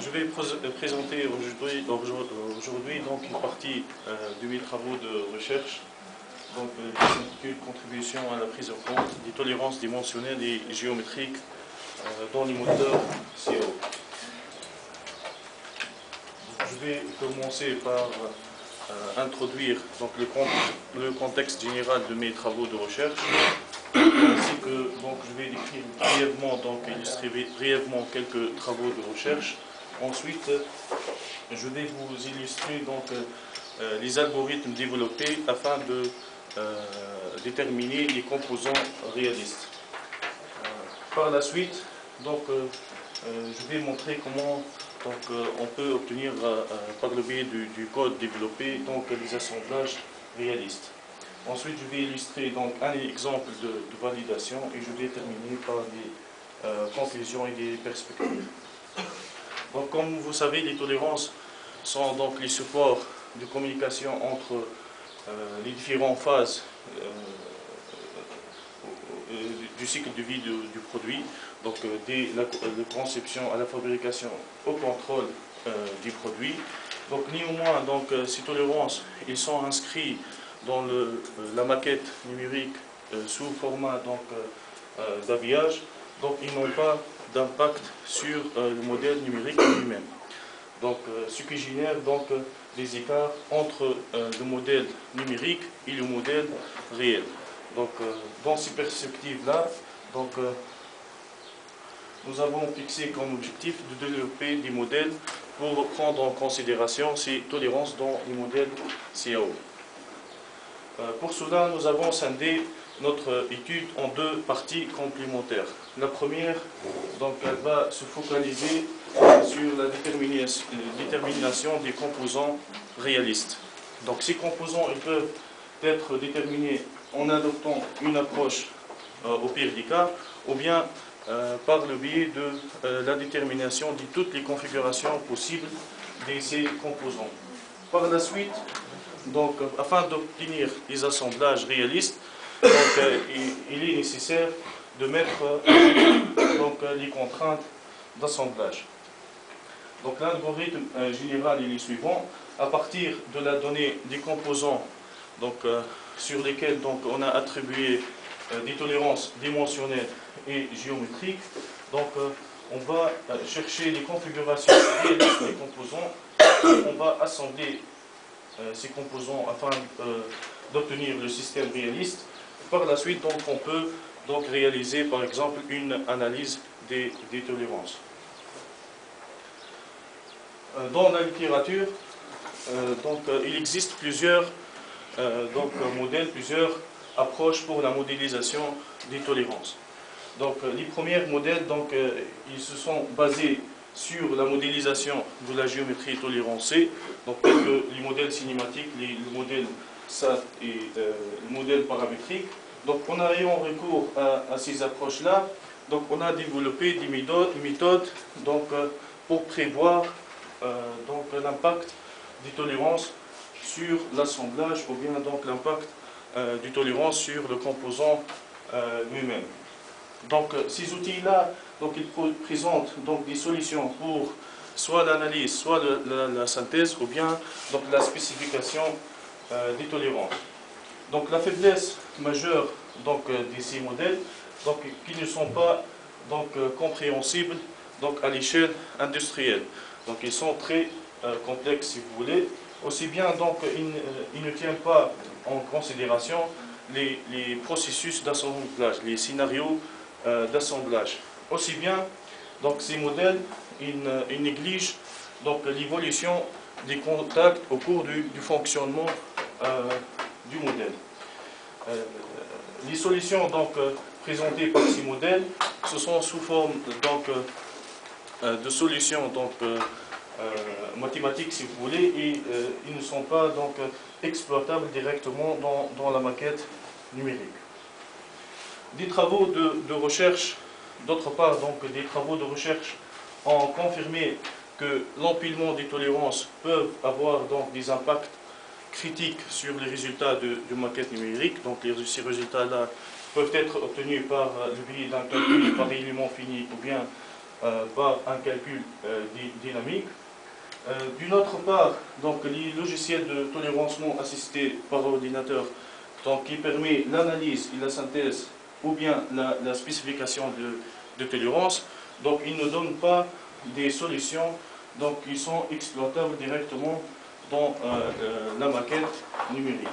Je vais présenter aujourd'hui donc une partie de mes travaux de recherche, donc qui s'intitule Contribution à la prise en compte des tolérances dimensionnelles et géométriques dans les moteurs CO. Je vais commencer par introduire donc, le contexte général de mes travaux de recherche, ainsi que donc, je vais décrire brièvement, donc illustrer brièvement quelques travaux de recherche. Ensuite, je vais vous illustrer donc, les algorithmes développés afin de déterminer les composants réalistes. Par la suite, donc, je vais montrer comment on peut obtenir par le biais du code développé donc, les assemblages réalistes. Ensuite, je vais illustrer donc, un exemple de validation et je vais terminer par des conclusions et des perspectives. Donc, comme vous savez, les tolérances sont donc les supports de communication entre les différentes phases du cycle de vie du produit, donc dès la conception à la fabrication au contrôle du produit. Donc néanmoins, donc, ces tolérances, ils sont inscrits dans la maquette numérique sous format d'habillage, donc ils n'ont pas d'impact sur le modèle numérique lui-même. Donc, ce qui génère donc des écarts entre le modèle numérique et le modèle réel. Donc, dans ces perspectives-là, donc, nous avons fixé comme objectif de développer des modèles pour prendre en considération ces tolérances dans les modèles CAO. Pour cela, nous avons scindé notre étude en deux parties complémentaires. La première, donc, elle va se focaliser sur la détermination des composants réalistes. Donc, ces composants ils peuvent être déterminés en adoptant une approche au pire des cas, ou bien par le biais de la détermination de toutes les configurations possibles de ces composants. Par la suite, donc, afin d'obtenir des assemblages réalistes, donc, il est nécessaire de mettre donc, les contraintes d'assemblage. Donc l'algorithme général est le suivant. À partir de la donnée des composants donc, sur lesquels donc, on a attribué des tolérances dimensionnelles et géométriques, donc, on va chercher les configurations réalistes des composants et on va assembler ces composants afin d'obtenir le système réaliste. Par la suite, donc, on peut donc, réaliser par exemple une analyse des tolérances. Dans la littérature, il existe plusieurs modèles, plusieurs approches pour la modélisation des tolérances. Donc, les premiers modèles, donc, ils se sont basés sur la modélisation de la géométrie tolérancée, donc tels que les modèles cinématiques, le modèle SAT et le modèle paramétrique. Donc, en ayant recours à ces approches-là, donc, on a développé des méthodes donc, pour prévoir donc l'impact des tolérances sur l'assemblage ou bien donc l'impact des tolérances sur le composant lui-même. Donc ces outils-là, donc ils présentent donc des solutions pour soit l'analyse, soit la synthèse ou bien donc la spécification des tolérances. Donc la faiblesse majeure donc de ces modèles, donc qui ne sont pas donc compréhensibles donc à l'échelle industrielle. Donc ils sont très complexes si vous voulez. Aussi bien donc ils ne tiennent pas en considération les processus d'assemblage, les scénarios d'assemblage. Aussi bien donc ces modèles ils négligent donc l'évolution des contacts au cours du fonctionnement du modèle. Les solutions donc présentées par ces modèles, ce sont sous forme donc de solutions donc mathématiques si vous voulez et ils ne sont pas donc exploitables directement dans la maquette numérique. Des travaux de recherche, d'autre part donc des travaux de recherche ont confirmé que l'empilement des tolérances peuvent avoir donc des impacts critiques sur les résultats de maquette numérique. Donc ces résultats-là peuvent être obtenus par le biais d'un calcul par élément fini ou bien par un calcul dynamique. D'une autre part, donc, les logiciels de tolérance non assistés par ordinateur, donc, qui permet l'analyse et la synthèse ou bien la spécification de tolérance, donc ils ne donnent pas des solutions donc, qui sont exploitables directement dans la maquette numérique.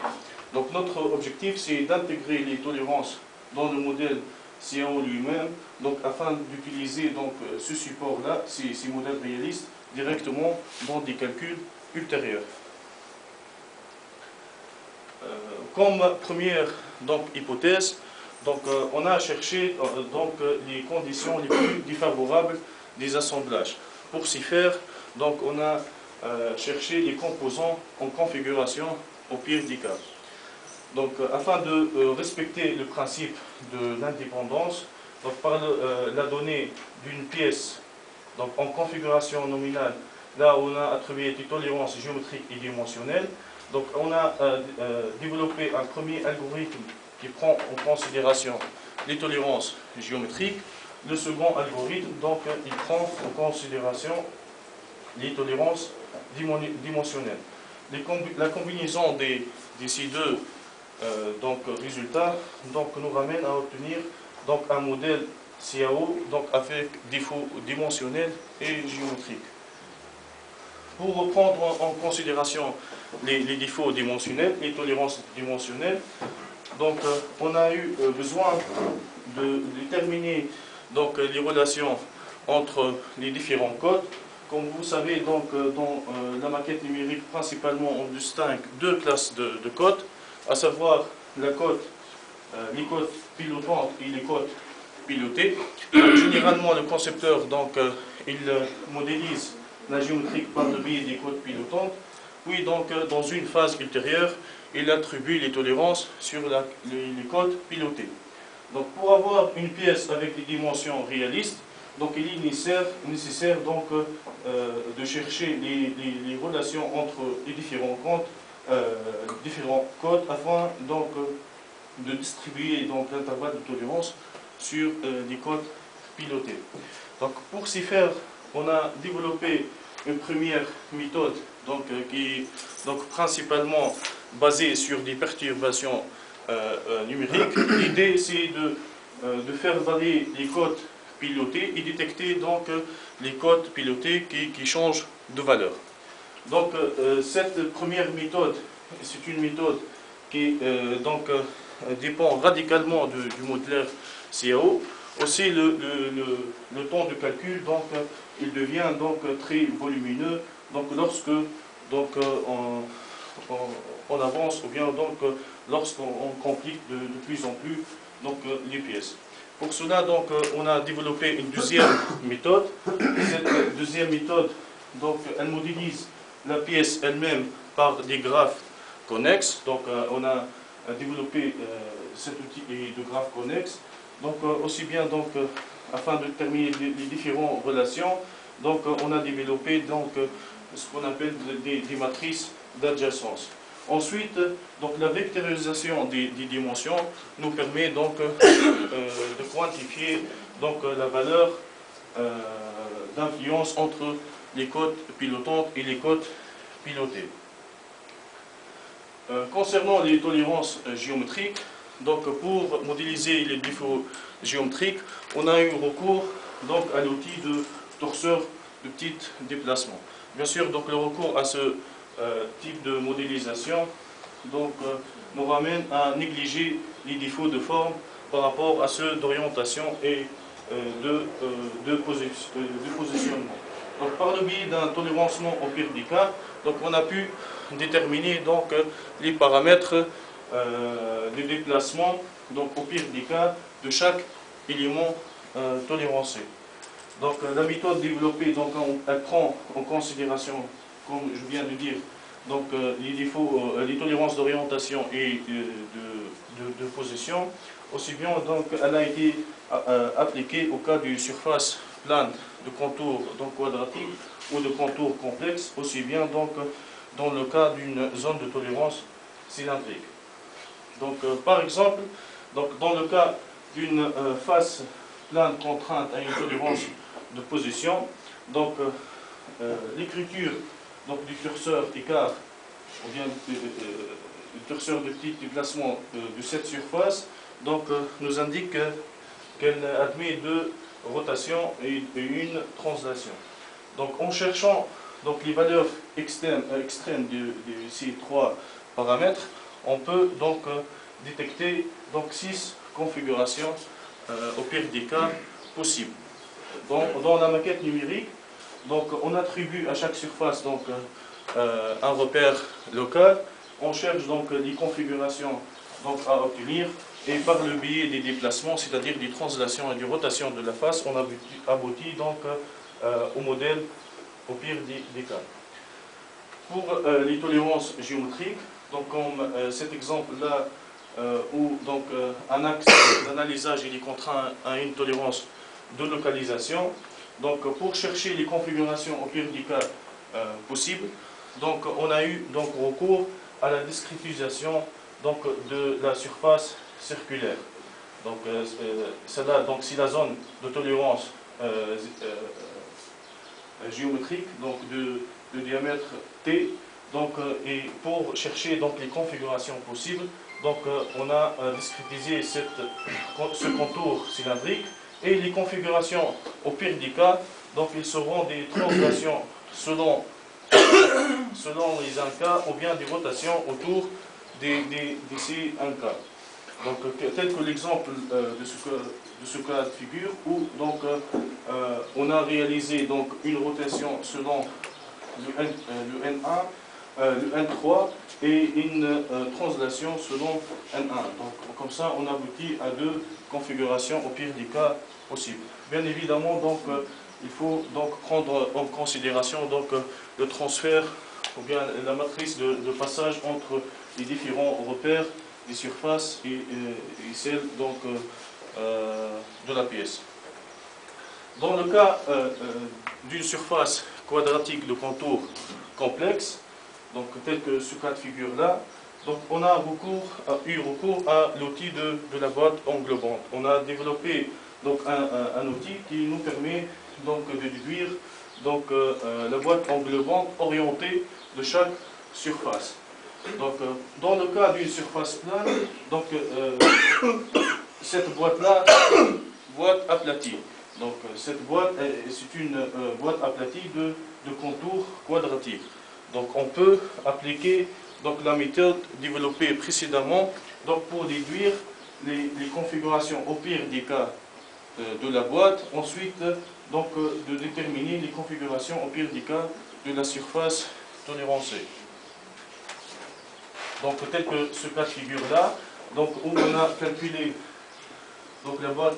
Donc notre objectif, c'est d'intégrer les tolérances dans le modèle CAO lui-même, donc afin d'utiliser donc ce support-là, ces modèles réalistes, directement dans des calculs ultérieurs. Comme première donc, hypothèse, donc, on a cherché donc, les conditions les plus défavorables des assemblages. Pour s'y faire, donc, on a cherché les composants en configuration au pire des cas. Donc, afin de respecter le principe de l'indépendance, par la donnée d'une pièce donc, en configuration nominale, là où on a attribué des tolérances géométriques et dimensionnelles, donc on a développé un premier algorithme qui prend en considération les tolérances géométriques. Le second algorithme, donc, il prend en considération les tolérances dimensionnelles. La combinaison de ces deux donc, résultats donc, nous ramène à obtenir donc, un modèle CAO donc, avec défauts dimensionnels et géométriques. Pour prendre en considération les défauts dimensionnels, les tolérances dimensionnelles, donc, on a eu besoin de déterminer donc, les relations entre les différents codes. Comme vous savez, donc, dans la maquette numérique, principalement, on distingue deux classes de codes, à savoir la cote, les codes pilotantes et les codes pilotées. Généralement, le concepteur donc, il modélise la géométrie par le biais des codes pilotantes, puis donc, dans une phase ultérieure, il attribue les tolérances sur les codes pilotés. Donc, pour avoir une pièce avec des dimensions réalistes, donc, il est nécessaire donc, de chercher les relations entre les différents codes afin donc, de distribuer l'intervalle de tolérance sur les codes pilotés. Donc, pour s'y faire, on a développé une première méthode donc, qui est donc, principalement basée sur des perturbations numériques. L'idée, c'est de faire varier les codes pilotés et détecter donc, les codes pilotés qui changent de valeur. Donc, cette première méthode, c'est une méthode qui donc, dépend radicalement du modèle CAO. Aussi, le temps de calcul, donc, il devient donc, très volumineux donc, lorsque donc, on avance ou bien donc, lorsqu'on complique de plus en plus donc, les pièces. Pour cela, donc, on a développé une deuxième méthode. Cette deuxième méthode, donc, elle modélise la pièce elle-même par des graphes connexes. Donc, on a développé cet outil de graphes connexes. Donc, aussi bien donc, afin de déterminer les différentes relations, donc, on a développé donc, ce qu'on appelle des matrices d'adjacence. Ensuite, donc, la vectorisation des dimensions nous permet donc, de quantifier donc, la valeur d'influence entre les codes pilotantes et les codes pilotés. Concernant les tolérances géométriques, donc, pour modéliser les défauts géométriques, on a eu recours donc, à l'outil de torseur de petit déplacement. Bien sûr, donc, le recours à ce type de modélisation donc, nous ramène à négliger les défauts de forme par rapport à ceux d'orientation et de positionnement. Donc, par le biais d'un tolérancement au pire des cas, donc, on a pu déterminer donc, les paramètres de déplacement donc, au pire des cas de chaque élément tolérancé. Donc, la méthode développée, donc, elle prend en considération, comme je viens de dire, donc, les défauts, les tolérances d'orientation et de position. Aussi bien, donc, elle a été appliquée au cas d'une surface plane de contour donc, quadratique ou de contour complexe, aussi bien donc, dans le cas d'une zone de tolérance cylindrique. Donc, par exemple, donc, dans le cas d'une face plane contrainte à une tolérance de position. Donc l'écriture du curseur écart, ou bien le curseur de petit déplacement de cette surface, donc nous indique qu'elle admet deux rotations et une translation. Donc en cherchant donc les valeurs extrêmes de ces trois paramètres, on peut donc détecter donc 6 configurations au pire des cas possibles. Dans la maquette numérique, donc on attribue à chaque surface donc un repère local. On cherche donc les configurations donc à obtenir, et par le biais des déplacements, c'est-à-dire des translations et des rotations de la face, on aboutit donc au modèle au pire des cas. Pour les tolérances géométriques, donc comme cet exemple-là, où donc un axe d'analysage il est contraint à une tolérance de localisation, donc pour chercher les configurations au pire des cas possibles, donc on a eu donc recours à la discrétisation donc de la surface circulaire. Donc cela, donc si la zone de tolérance géométrique donc de diamètre T, donc et pour chercher donc les configurations possibles, donc on a discrétisé ce contour cylindrique, et les configurations au pire des cas, donc ils seront des translations selon les incas, ou bien des rotations autour de ces incas. Donc tel que l'exemple de ce cas de figure, où donc on a réalisé donc une rotation selon le N1, le N3 et une translation selon N1. Donc comme ça on aboutit à deux configurations au pire des cas possibles. Bien évidemment donc il faut donc prendre en considération donc le transfert, ou bien la matrice de passage entre les différents repères des surfaces et celle donc de la pièce. Dans le cas d'une surface quadratique de contour complexe, donc tel que ce cas de figure là, donc on a eu recours à l'outil de la boîte englobante. On a développé donc un outil qui nous permet donc de déduire donc la boîte englobante orientée de chaque surface. Donc dans le cas d'une surface plane, donc cette boîte-là, boîte aplatie. Donc cette boîte, c'est une boîte aplatie de contour quadratique. Donc on peut appliquer donc la méthode développée précédemment donc pour déduire les configurations au pire des cas de la boîte. Ensuite donc de déterminer les configurations au pire des cas de la surface tolérancée. Donc tel que ce cas de figure là, donc où on a calculé donc la boîte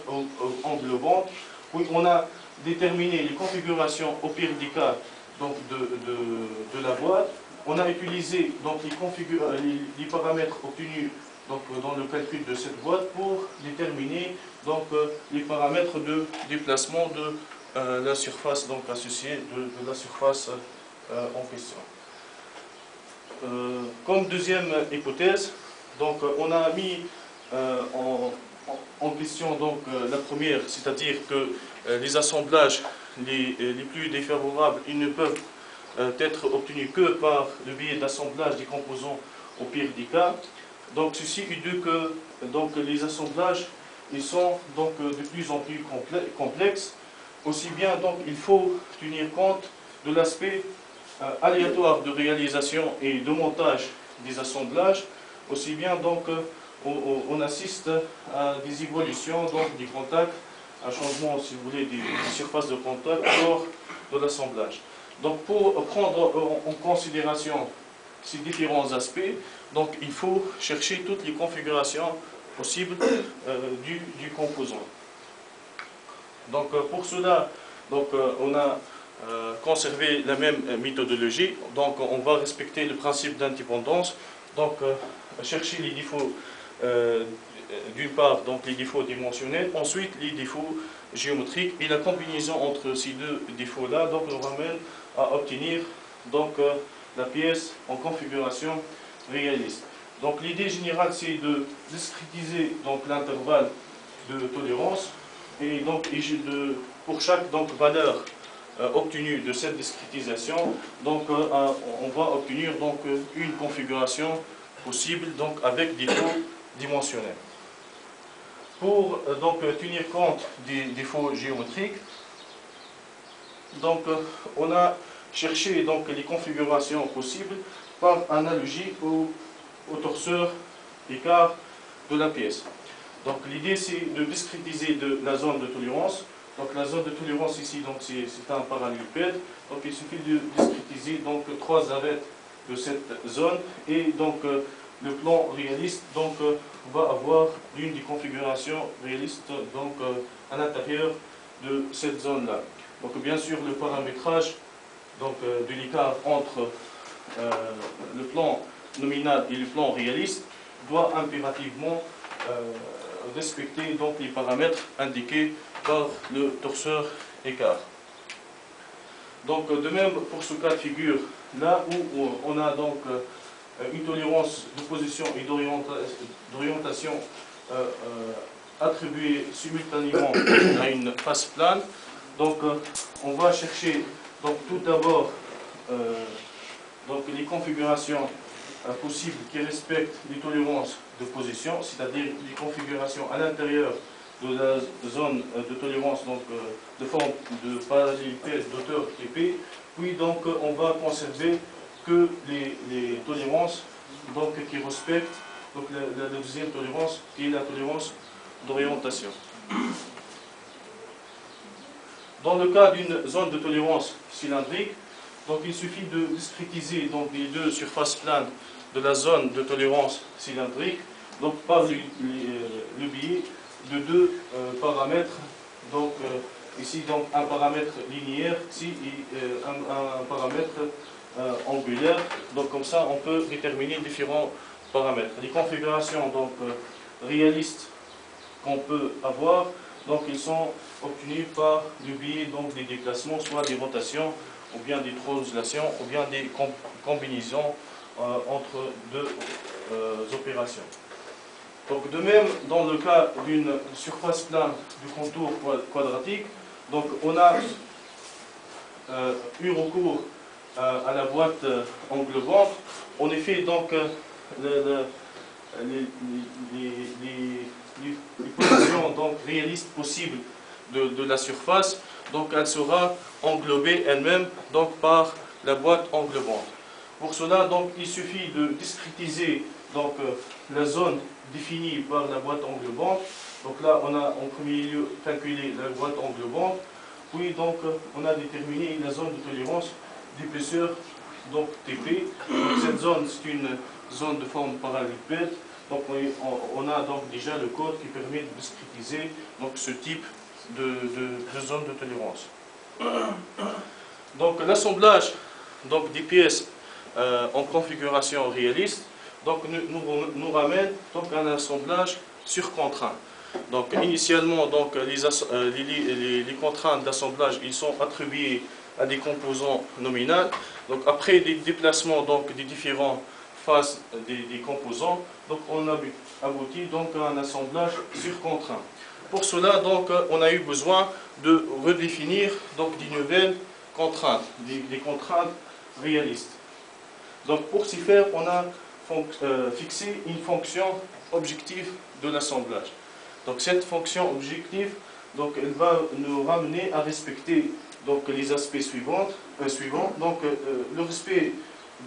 englobante, où on a déterminé les configurations au pire des cas donc de la boîte. On a utilisé donc les paramètres obtenus donc dans le calcul de cette boîte pour déterminer donc les paramètres de déplacement de la surface donc associée de la surface en question. Comme deuxième hypothèse, donc on a mis en question donc la première, c'est-à-dire que les assemblages les plus défavorables, ils ne peuvent être obtenus que par le biais d'assemblage des composants au pire des cas. Donc ceci est dû que donc les assemblages ils sont donc de plus en plus complexes. Aussi bien donc il faut tenir compte de l'aspect aléatoire de réalisation et de montage des assemblages. Aussi bien donc on assiste à des évolutions donc des contacts, un changement si vous voulez des surfaces de contact lors de l'assemblage. Donc pour prendre en considération ces différents aspects, donc il faut chercher toutes les configurations possibles du composant. Donc pour cela, donc, on a conservé la même méthodologie. Donc on va respecter le principe d'indépendance. Donc chercher les défauts, d'une part donc les défauts dimensionnels, ensuite les défauts géométriques, et la combinaison entre ces deux défauts-là donc nous ramène à obtenir donc la pièce en configuration réaliste. Donc l'idée générale c'est de discrétiser donc l'intervalle de tolérance et donc de pour chaque donc, valeur obtenue de cette discrétisation, donc, on va obtenir donc, une configuration possible donc, avec des taux dimensionnels. Pour donc, tenir compte des défauts géométriques, donc, on a cherché donc, les configurations possibles par analogie au torseur écart de la pièce. Donc l'idée c'est de discrétiser de la zone de tolérance. Donc la zone de tolérance ici c'est un parallélépipède. Donc il suffit de discrétiser donc 3 arêtes de cette zone et donc le plan réaliste donc va avoir l'une des configurations réalistes donc à l'intérieur de cette zone là. Donc bien sûr le paramétrage donc de l'écart entre le plan nominal et le plan réaliste doit impérativement respecter donc les paramètres indiqués par le torseur écart. Donc de même pour ce cas de figure là où on a donc une tolérance de position et d'orientation attribuée simultanément à une face plane, donc on va chercher donc tout d'abord donc les configurations possibles qui respectent les tolérances de position, c'est-à-dire les configurations à l'intérieur de la zone de tolérance donc, de forme de parallélépipède d'auteur TP, puis donc on va conserver que les tolérances donc, qui respectent donc, la deuxième tolérance qui est la tolérance d'orientation. Dans le cas d'une zone de tolérance cylindrique, donc il suffit de discrétiser donc, les deux surfaces planes de la zone de tolérance cylindrique donc, par le biais de 2 paramètres. Donc, ici donc, un paramètre linéaire ici, et un paramètre angulaire. Donc comme ça on peut déterminer différents paramètres. Les configurations donc, réalistes qu'on peut avoir, donc, ils sont obtenus par le biais donc, des déplacements, soit des rotations, ou bien des translations, ou bien des combinaisons entre deux opérations. Donc, de même, dans le cas d'une surface plane du contour quadratique, donc, on a eu recours à la boîte englobante. En effet, donc, les positions donc, réalistes possibles de la surface, donc elle sera englobée elle-même donc, par la boîte englobante. Pour cela, donc, il suffit de discrétiser donc, la zone définie par la boîte englobante. Donc là, on a en premier lieu calculé la boîte englobante, puis donc, on a déterminé la zone de tolérance d'épaisseur donc TP. Donc, cette zone, c'est une zone de forme parallélépipède. Donc on a donc déjà le code qui permet de discrétiser donc, ce type de zone de tolérance. Donc l'assemblage des pièces en configuration réaliste donc, nous ramène donc, à un assemblage sur contraint. Donc initialement donc, les contraintes d'assemblage ils sont attribuées à des composants nominaux. Donc après des déplacements donc, des différents face des composants, donc on a abouti donc à un assemblage sur contraint. Pour cela, donc, on a eu besoin de redéfinir donc, des nouvelles contraintes, des contraintes réalistes. Donc pour s'y faire, on a fixé une fonction objective de l'assemblage. Donc cette fonction objective, donc, elle va nous ramener à respecter donc, les aspects suivants. Donc le respect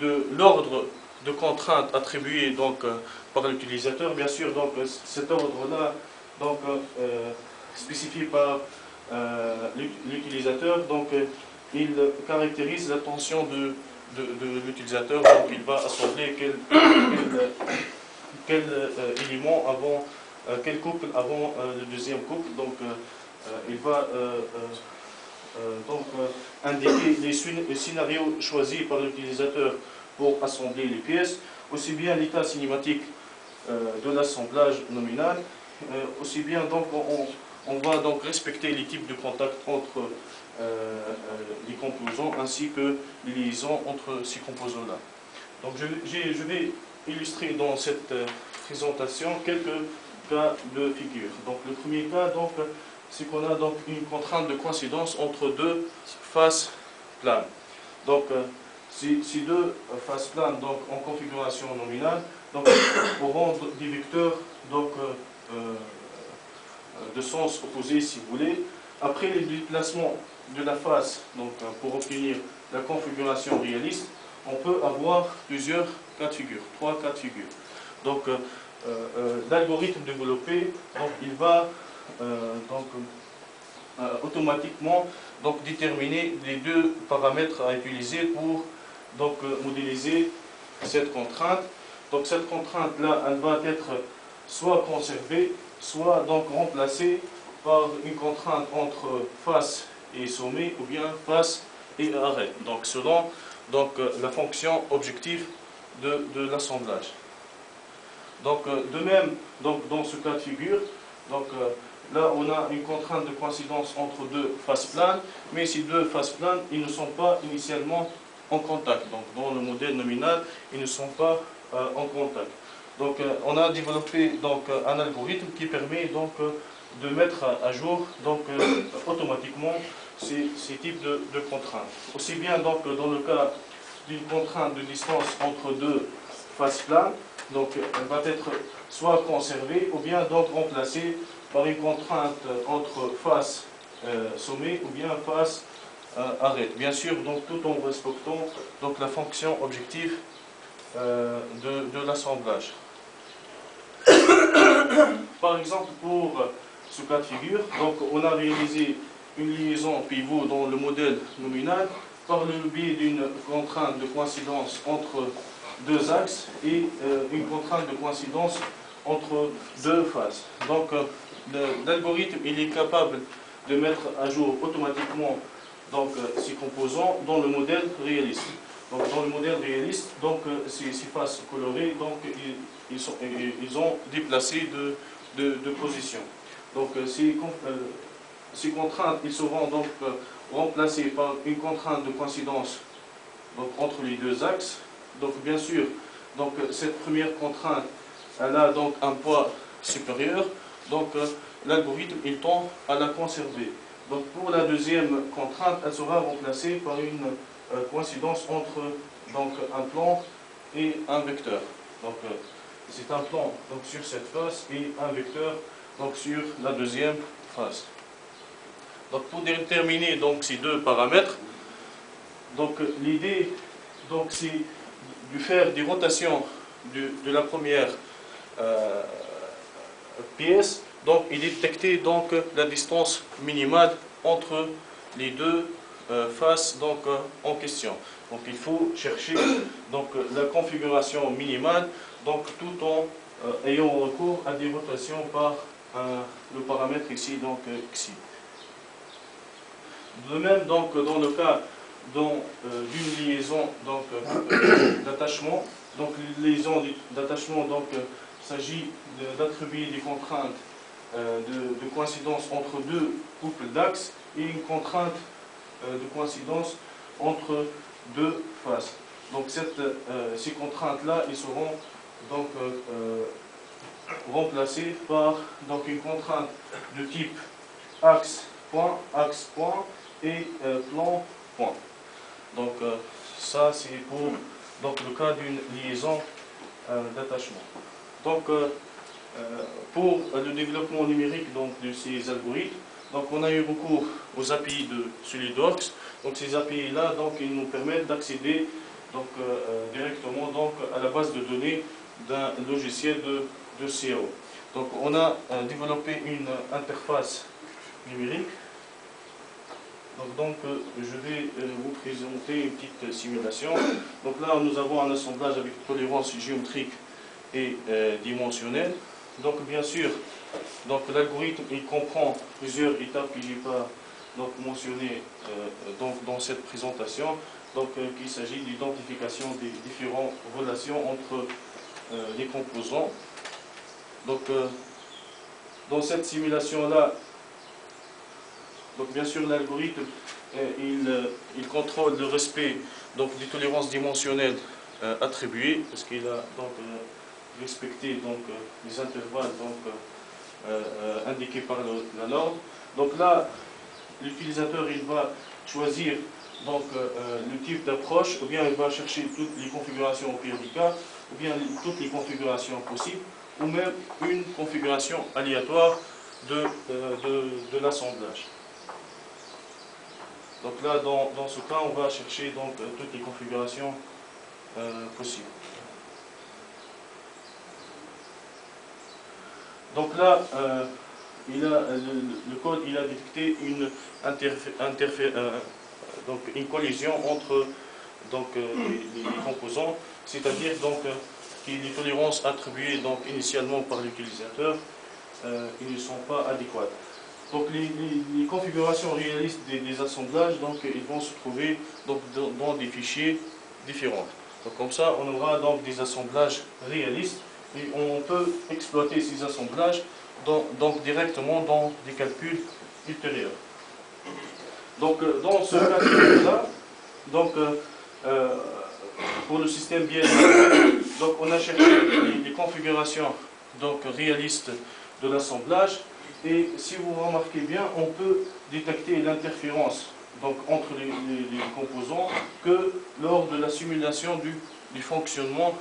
de l'ordre de contraintes attribuées donc, par l'utilisateur. Bien sûr, donc, cet ordre-là spécifié par l'utilisateur, donc il caractérise l'attention de l'utilisateur. Donc il va assembler quel élément avant, quel couple avant le deuxième couple. Donc il va indiquer les scénarios choisis par l'utilisateur pour assembler les pièces, aussi bien l'état cinématique de l'assemblage nominal, aussi bien donc on va donc respecter les types de contact entre les composants ainsi que les liaisons entre ces composants-là. Donc je vais illustrer dans cette présentation quelques cas de figure. Donc le premier cas, donc, c'est qu'on a donc une contrainte de coïncidence entre deux faces planes. Donc, ces deux faces planes donc, en configuration nominale donc, auront des vecteurs donc, de sens opposé, si vous voulez. Après les déplacements de la face, donc, pour obtenir la configuration réaliste, on peut avoir plusieurs cas de figure, 3 cas de figure. Donc, l'algorithme développé, donc, il va automatiquement donc, déterminer les deux paramètres à utiliser pour donc, modéliser cette contrainte. Donc cette contrainte-là, elle va être soit conservée, soit donc remplacée par une contrainte entre face et sommet, ou bien face et arrêt. Donc selon donc, la fonction objective de l'assemblage. Donc de même, donc, dans ce cas de figure, donc, là on a une contrainte de coïncidence entre deux faces planes, mais ces deux faces planes, ils ne sont pas initialement en contact. Donc dans le modèle nominal, ils ne sont pas en contact. Donc on a développé donc, un algorithme qui permet donc, de mettre à jour donc, automatiquement ces types de contraintes. Aussi bien donc, dans le cas d'une contrainte de distance entre deux faces planes, donc elle va être soit conservée ou bien donc remplacée par une contrainte entre face sommet ou bien face arrête. Bien sûr, donc, tout en respectant donc, la fonction objective de l'assemblage. Par exemple, pour ce cas de figure, donc, on a réalisé une liaison pivot dans le modèle nominal par le biais d'une contrainte de coïncidence entre deux axes et une contrainte de coïncidence entre deux faces. Donc, l'algorithme il est capable de mettre à jour automatiquement donc, ces composants dans le modèle réaliste. Donc, dans le modèle réaliste, donc, ces faces colorées, donc, ils ont déplacé de position. Donc, ces contraintes ils seront donc remplacées par une contrainte de coïncidence donc, entre les deux axes. Donc, bien sûr, donc, cette première contrainte, elle a donc un poids supérieur. Donc, l'algorithme il tend à la conserver. Donc pour la deuxième contrainte, elle sera remplacée par une coïncidence entre donc, un plan et un vecteur. Donc c'est un plan donc, sur cette face et un vecteur donc, sur la deuxième face. Donc pour déterminer donc, ces deux paramètres, l'idée c'est de faire des rotations de la première pièce. Donc, il est détecté donc, la distance minimale entre les deux faces donc, en question. Donc, il faut chercher donc, la configuration minimale donc, tout en ayant recours à des rotations par le paramètre ici, donc xi. De même, donc, dans le cas d'une liaison d'attachement, donc liaison d'attachement, donc, il s'agit d'attribuer des contraintes de coïncidence entre deux couples d'axes et une contrainte de coïncidence entre deux faces. Donc ces contraintes-là, ils seront donc remplacées par donc, une contrainte de type axe, point et plan, point. Donc ça c'est pour donc, le cas d'une liaison d'attachement. Donc pour le développement numérique donc, de ces algorithmes, donc, on a eu recours aux API de SolidWorks. Donc ces API-là, ils nous permettent d'accéder directement donc, à la base de données d'un logiciel de CAO. Donc on a développé une interface numérique. Donc je vais vous présenter une petite simulation. Donc là, nous avons un assemblage avec tolérance géométrique et dimensionnelle. Donc bien sûr, l'algorithme il comprend plusieurs étapes que je n'ai pas mentionnées dans cette présentation. Donc il s'agit d'identification des différentes relations entre les composants. Donc dans cette simulation-là, bien sûr l'algorithme il contrôle le respect des tolérances dimensionnelles attribuées, parce qu'il a respecté les intervalles indiqués par la norme. Donc là, l'utilisateur il va choisir donc, le type d'approche, ou bien il va chercher toutes les configurations au pire du cas, ou bien toutes les configurations possibles, ou même une configuration aléatoire de l'assemblage. Donc là, dans ce cas, on va chercher donc, toutes les configurations possibles. Donc là, le code il a détecté une collision entre donc, les composants, c'est-à-dire donc, que les tolérances attribuées donc, initialement par l'utilisateur ils ne sont pas adéquates. Donc les configurations réalistes des assemblages donc, ils vont se trouver donc, dans des fichiers différents. Donc, comme ça, on aura donc des assemblages réalistes et on peut exploiter ces assemblages donc directement dans des calculs ultérieurs. Donc dans ce cas-là, donc, pour le système bien donc on a cherché les configurations donc, réalistes de l'assemblage et si vous remarquez bien, on peut détecter l'interférence donc, entre les composants que lors de la simulation du fonctionnement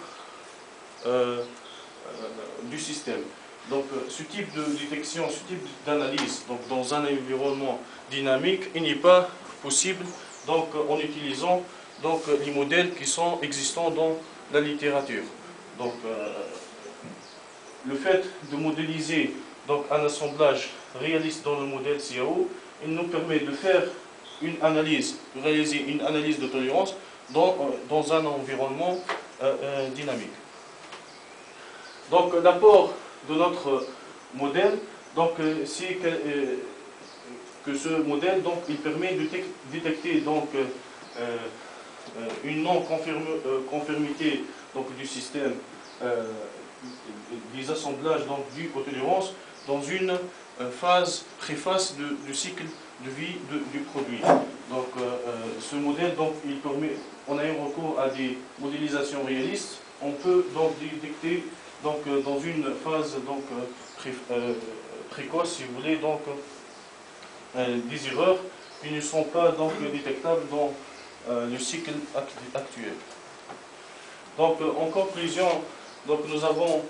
du système. Donc ce type de détection, ce type d'analyse dans un environnement dynamique, il n'est pas possible donc, en utilisant donc, les modèles qui sont existants dans la littérature. Donc le fait de modéliser donc, un assemblage réaliste dans le modèle CAO, il nous permet de faire une analyse, de réaliser une analyse de tolérance dans un environnement dynamique. Donc l'apport de notre modèle, c'est que ce modèle donc, il permet de détecter donc, une non-conformité du système des assemblages donc, dus aux tolérances dans une préface du cycle de vie du produit. Donc ce modèle, donc, il permet, en ayant recours à des modélisations réalistes, on peut donc détecter donc, dans une phase donc, précoce, si vous voulez, donc, des erreurs qui ne sont pas donc, détectables dans le cycle actuel. Donc, en conclusion, donc, nous avons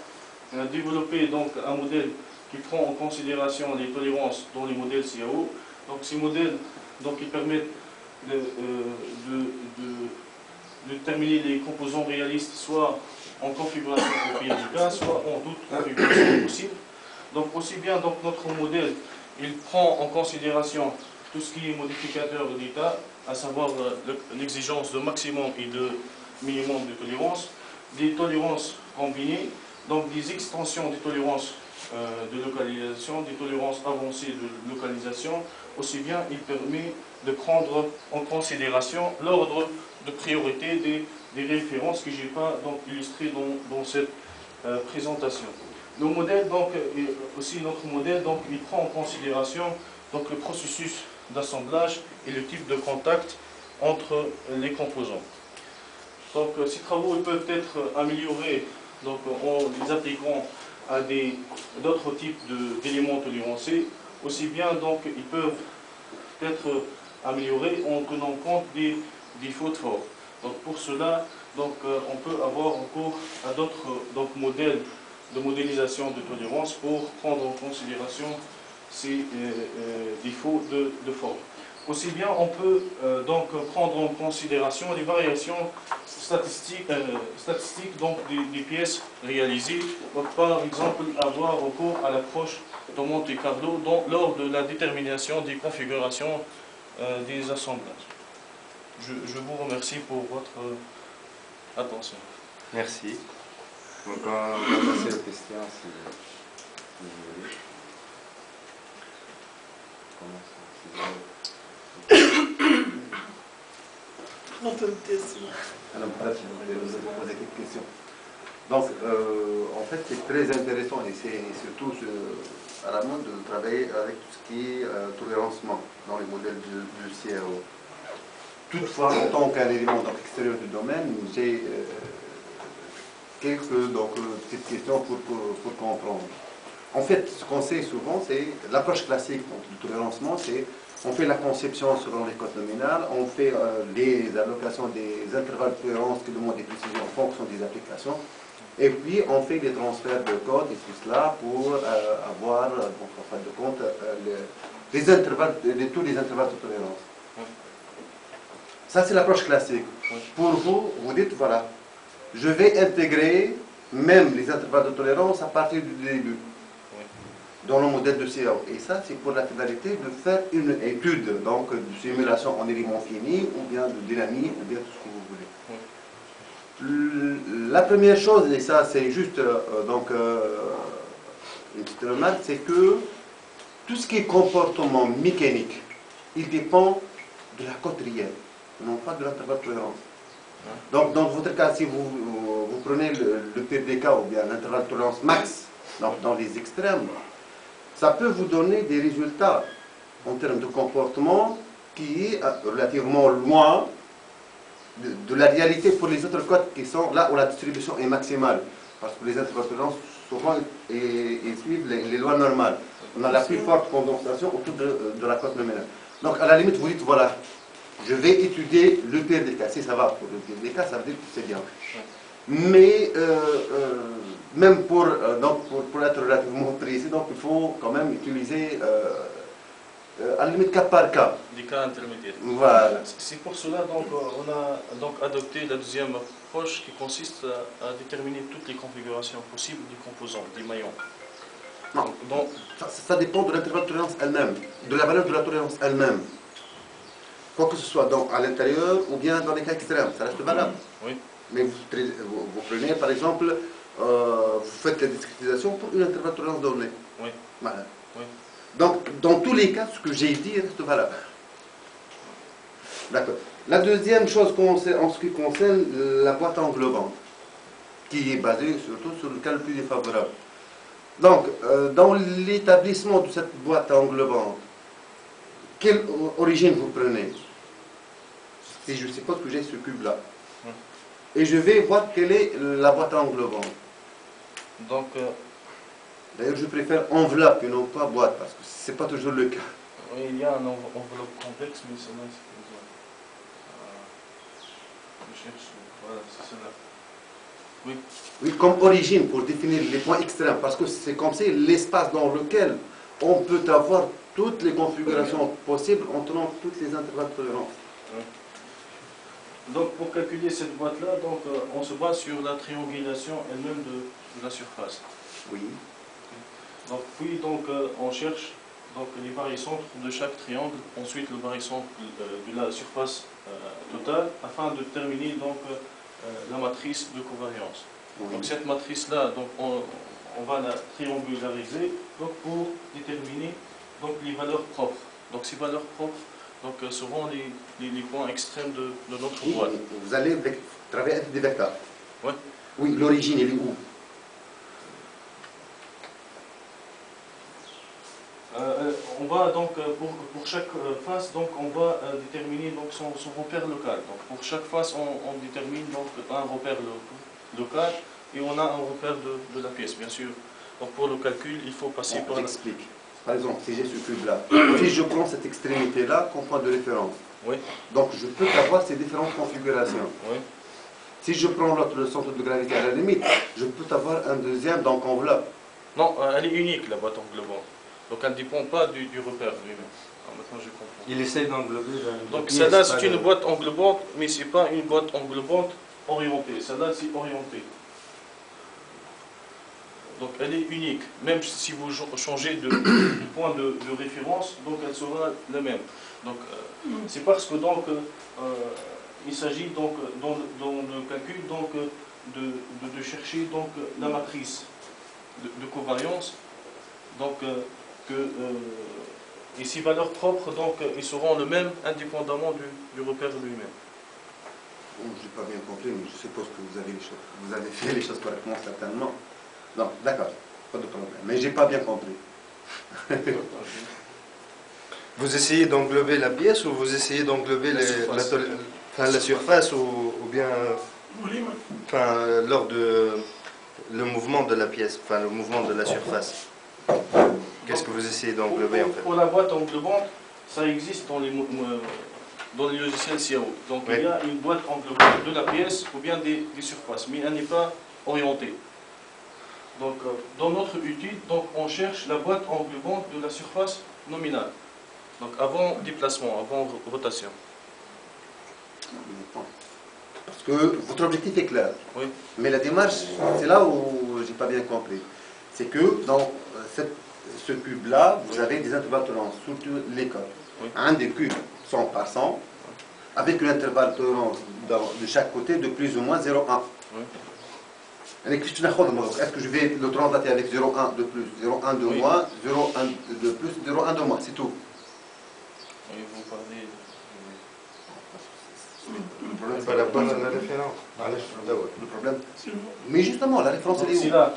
développé donc, un modèle qui prend en considération les tolérances dans les modèles CAO. Donc, ces modèles donc, ils permettent de déterminer les composants réalistes soit en configuration au pire du cas, soit en toute configuration possible. Donc aussi bien donc, notre modèle, il prend en considération tout ce qui est modificateur de l'état, à savoir l'exigence de maximum et de minimum de tolérance, des tolérances combinées, donc des extensions des tolérances de localisation, des tolérances avancées de localisation. Aussi bien, il permet de prendre en considération l'ordre de priorité des références que je n'ai pas donc, illustrées dans cette présentation. Le modèle, donc, aussi notre modèle, donc, il prend en considération donc, le processus d'assemblage et le type de contact entre les composants. Donc, ces travaux ils peuvent être améliorés donc, en les appliquant à d'autres types d'éléments tolérancés. Aussi bien, donc, ils peuvent être améliorés en tenant compte des défauts de forme. Donc, pour cela, donc, on peut avoir recours à d'autres modèles de modélisation de tolérance pour prendre en considération ces défauts de forme. Aussi bien, on peut donc prendre en considération les variations statistiques donc, des pièces réalisées. Donc, par exemple, avoir recours à l'approche de Monte Carlo lors de la détermination des configurations des assemblages. Je vous remercie pour votre attention. Merci. Donc, on va passer aux questions si vous voulez. On peut me tester. Alors, peut-être je vais vous poser quelques questions. Donc, en fait, c'est très intéressant et c'est surtout à la mode de travailler avec tout ce qui est tolérancement dans les modèles du CAO. Toutefois, en tant qu'un élément extérieur du domaine, j'ai quelques petites questions pour comprendre. En fait, ce qu'on sait souvent, c'est l'approche classique du tolérancement, c'est on fait la conception selon les codes nominales, on fait les allocations des intervalles de tolérance qui demandent des précisions en fonction des applications, et puis on fait des transferts de code et tout cela pour avoir, donc, en fin de compte, les intervalles, tous les intervalles de tolérance. Ça, c'est l'approche classique. Pour vous, vous dites, voilà, je vais intégrer même les intervalles de tolérance à partir du début dans le modèle de CAO. Et ça, c'est pour la finalité de faire une étude donc, de simulation en éléments finis, ou bien de dynamique, ou bien tout ce que vous voulez. La première chose, et ça c'est juste une petite remarque, c'est que tout ce qui est comportement mécanique, il dépend de la cote réelle, non pas de l'intervalle de tolérance. Donc dans votre cas, si vous prenez le PDK ou bien l'intervalle de tolérance max, donc dans les extrêmes, ça peut vous donner des résultats en termes de comportement qui est relativement loin de la réalité pour les autres codes qui sont là où la distribution est maximale. Parce que les intervalles de tolérance, souvent, ils suivent les lois normales. On a la plus forte condensation autour de la cote nominale. Donc à la limite, vous dites, voilà, je vais étudier le PRDK. Si ça va pour le PRDK, ça veut dire que c'est bien. Mais même pour être relativement précis, donc il faut quand même utiliser à la limite cas par cas. Des cas intermédiaires. Voilà. C'est pour cela donc on a donc adopté la deuxième approche qui consiste à déterminer toutes les configurations possibles des composants, des maillons. Non, donc, ça dépend de l'intervalle de tolérance elle-même, de la valeur de la tolérance elle-même. Quoi que ce soit à l'intérieur ou bien dans les cas extrêmes, ça reste valable. Oui. Mais vous prenez par exemple, vous faites la discrétisation pour une intervalle de tolérance donnée. Oui. Voilà. Oui. Donc, dans tous les cas, ce que j'ai dit reste valable. D'accord. La deuxième chose en ce qui concerne la boîte englobante, qui est basée surtout sur le cas le plus défavorable. Donc, dans l'établissement de cette boîte englobante, quelle origine vous prenez? Si je suppose que j'ai ce cube-là. Et je vais voir quelle est la boîte englobante. Donc, d'ailleurs, je préfère enveloppe et non pas boîte, parce que ce n'est pas toujours le cas. oui, il y a un enveloppe complexe, mais celle-là, c'est besoin. Je cherche, voilà, c'est celle-là. Oui. Oui, comme origine, pour définir les points extrêmes, parce que c'est comme si l'espace dans lequel on peut avoir toutes les configurations possibles en tenant toutes les intervalles de tolérance. Oui. Donc, pour calculer cette boîte-là, donc, on se base sur la triangulation elle-même de la surface. Oui. Donc, puis, donc, on cherche donc, les barycentres de chaque triangle, ensuite le barycentre de la surface totale, afin de déterminer donc, la matrice de covariance. Oui. Donc, cette matrice-là, donc, on va la triangulariser donc, pour déterminer donc, les valeurs propres. Donc, ces valeurs propres donc, seront les points extrêmes de notre boîte. Vous allez travailler avec des vecteurs. Ouais. Oui, l'origine, elle est où? On va donc, pour chaque face, donc, on va déterminer donc, son repère local. Donc, pour chaque face, on détermine donc, un repère local et on a un repère de la pièce, bien sûr. Donc, pour le calcul, il faut passer par... J'explique. Par exemple, si j'ai ce cube-là, si je prends cette extrémité-là comme point de référence, Oui. donc je peux avoir ces différentes configurations. Oui. Si je prends l'autre, le centre de gravité à la limite, je peux avoir un deuxième donc enveloppe. Non, elle est unique, la boîte englobante. Donc elle ne dépend pas du repère lui-même. Maintenant je comprends. Il essaye d'englober Donc celle-là c'est une boîte englobante, mais ce n'est pas une boîte englobante orientée. Celle-là c'est orienté. Donc elle est unique. Même si vous changez de point de référence, donc elle sera la même. Donc c'est parce que donc il s'agit donc dans le calcul donc de chercher donc la matrice de covariance. Donc et ces valeurs propres, donc, ils seront le même indépendamment du repère lui-même. Bon, je n'ai pas bien compris, mais je suppose que vous avez fait les choses correctement, certainement. Non, d'accord, pas de problème. Mais je n'ai pas bien compris. Vous essayez d'englober la pièce ou vous essayez d'englober la surface ou bien lors de le mouvement de la pièce, enfin le mouvement de la surface? Qu'est-ce que vous essayez d'englober en fait? Pour la boîte englobante, ça existe dans les logiciels CAO. Donc Oui. il y a une boîte englobante de la pièce ou bien des surfaces, mais elle n'est pas orientée. Donc dans notre étude, donc, on cherche la boîte englobante de la surface nominale. Donc avant déplacement, avant rotation. Parce que votre objectif est clair. Oui. Mais la démarche, c'est là où j'ai pas bien compris. C'est que dans ce cube-là, vous avez des intervalles de tolérance, surtout l'école. Oui. Un des cubes 100 par 100, avec un intervalle de tolérance de chaque côté de plus ou moins 0,1. Oui. Est-ce que je vais le translater avec 0,1 de plus, 0,1 de Oui. moins, 0,1 de plus, 0,1 de moins, c'est tout. Et vous parlez... Le problème, Pas la bonne référence. le problème. Mais justement, la référence, elle C'est est où? là.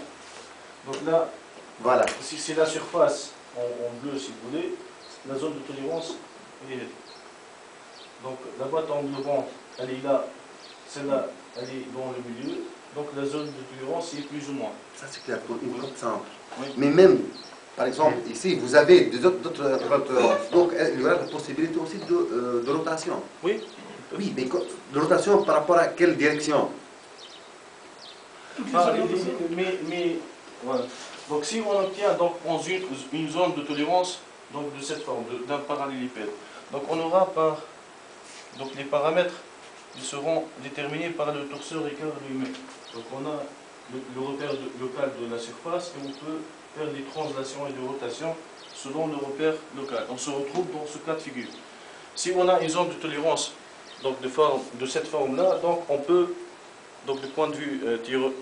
Donc là, Voilà. si c'est la surface en bleu, si vous voulez, la zone de tolérance, elle est là. Donc la boîte englobante, elle est là, celle-là, elle est dans le milieu. Donc la zone de tolérance est plus ou moins. Ça, c'est clair, pour une code simple. Oui. Mais même, par exemple, ici, vous avez d'autres intervalles de tolérance. Donc, il y aura la possibilité aussi de rotation. Oui. Oui, mais de rotation par rapport à quelle direction? Ah, mais voilà. Donc si on obtient donc une zone de tolérance donc de cette forme, d'un parallélipède, donc on aura donc les paramètres qui seront déterminés par le torseur écart lui-même. Donc on a le repère local de la surface et on peut faire des translations et des rotations selon le repère local. On se retrouve dans ce cas de figure. Si on a une zone de tolérance donc de cette forme-là, donc on peut, donc du point de vue